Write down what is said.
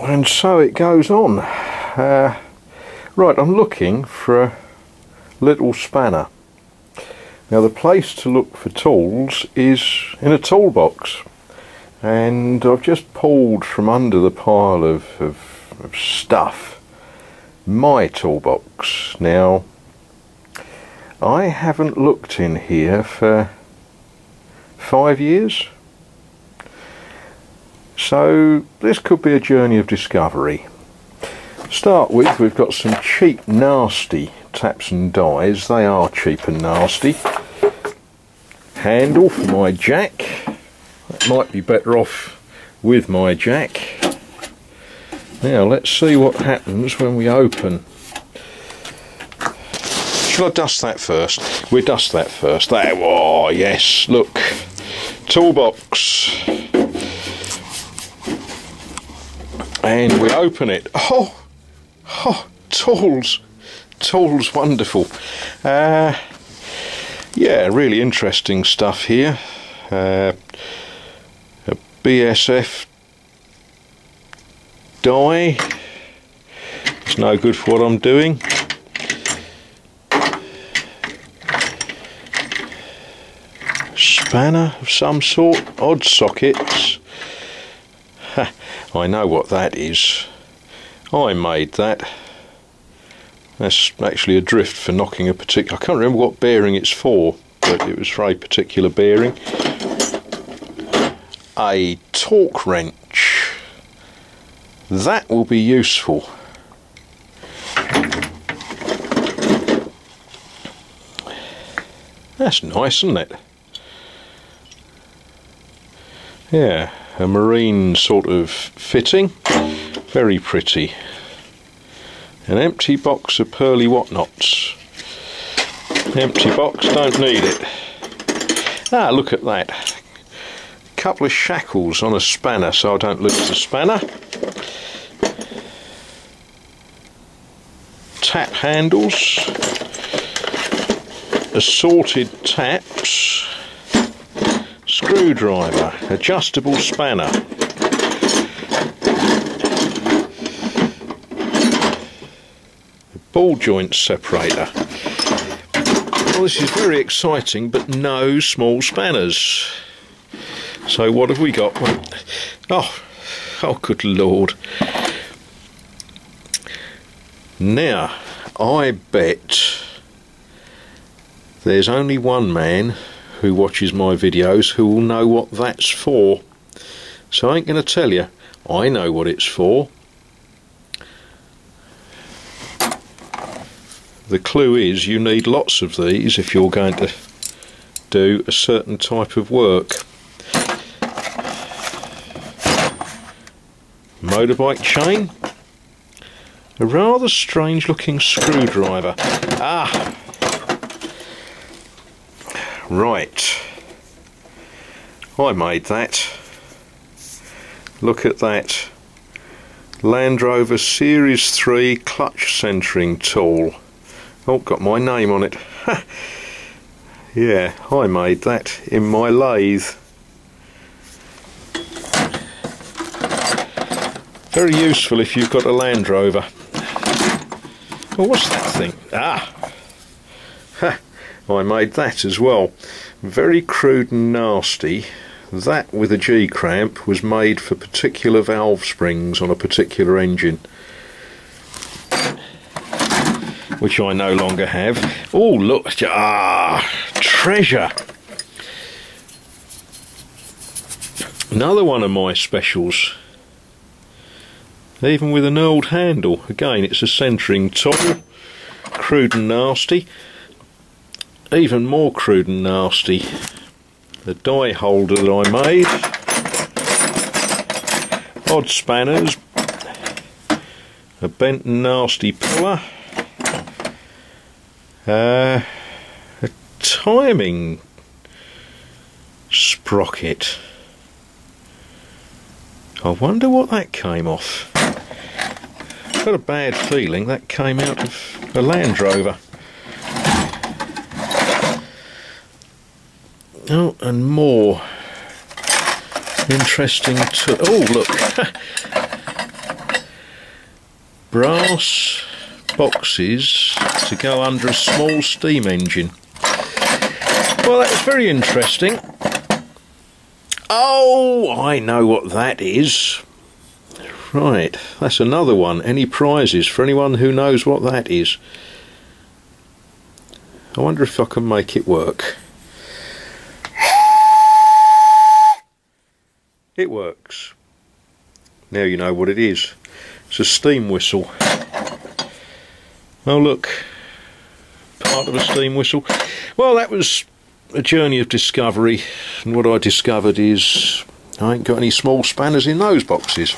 And so it goes on. Right, I'm looking for a little spanner. Now the place to look for tools is in a toolbox, and I've just pulled from under the pile of stuff my toolbox. Now I haven't looked in here for 5 years, so this could be a journey of discovery. Start with, we've got some cheap nasty taps and dies. They are cheap and nasty. Handle for my jack. That might be better off with my jack. Now let's see what happens when we open. Shall I dust that first? We'll dust that first. There, oh yes, look. Toolbox. And we open it. Oh, tools. Tools, wonderful. Yeah, really interesting stuff here. A BSF die. It's no good for what I'm doing. Spanner of some sort. Odd sockets. Ha, I know what that is. I made that. That's actually a drift for knocking a particular... I can't remember what bearing it's for, but it was for a particular bearing. A torque wrench. That will be useful. That's nice, isn't it? Yeah, a marine sort of fitting. Very pretty. An empty box of pearly whatnots. Empty box, don't need it. Ah, look at that. A couple of shackles on a spanner so I don't lose the spanner. Tap handles. Assorted taps. Screwdriver. Adjustable spanner. Ball joint separator. Well, this is very exciting, but no small spanners. So what have we got? Oh good lord. Now, I bet there's only one man who watches my videos who will know what that's for. So I ain't going to tell you. I know what it's for. The clue is you need lots of these if you're going to do a certain type of work. Motorbike chain. A rather strange looking screwdriver. Ah! Right. I made that. Look at that. Land Rover Series 3 clutch centering tool. Oh, got my name on it. Yeah, I made that in my lathe. Very useful if you've got a Land Rover. Oh, what's that thing? Ah! Ha! I made that as well. Very crude and nasty. That with a G-cramp was made for particular valve springs on a particular engine, which I no longer have. Oh, look! Ah! Treasure! Another one of my specials. Even with a knurled handle. Again, it's a centering tool. Crude and nasty. Even more crude and nasty. The die holder that I made. Odd spanners. A bent and nasty puller. A timing sprocket. I wonder what that came off. I've got a bad feeling that came out of a Land Rover. Oh, and more interesting oh, look. brass boxes to go under a small steam engine. Well, that was very interesting. Oh, I know what that is. Right, that's another one. Any prizes for anyone who knows what that is? I wonder if I can make it work. It works. Now you know what it is. It's a steam whistle. Oh look, part of a steam whistle. Well, that was a journey of discovery, and what I discovered is I ain't got any small spanners in those boxes.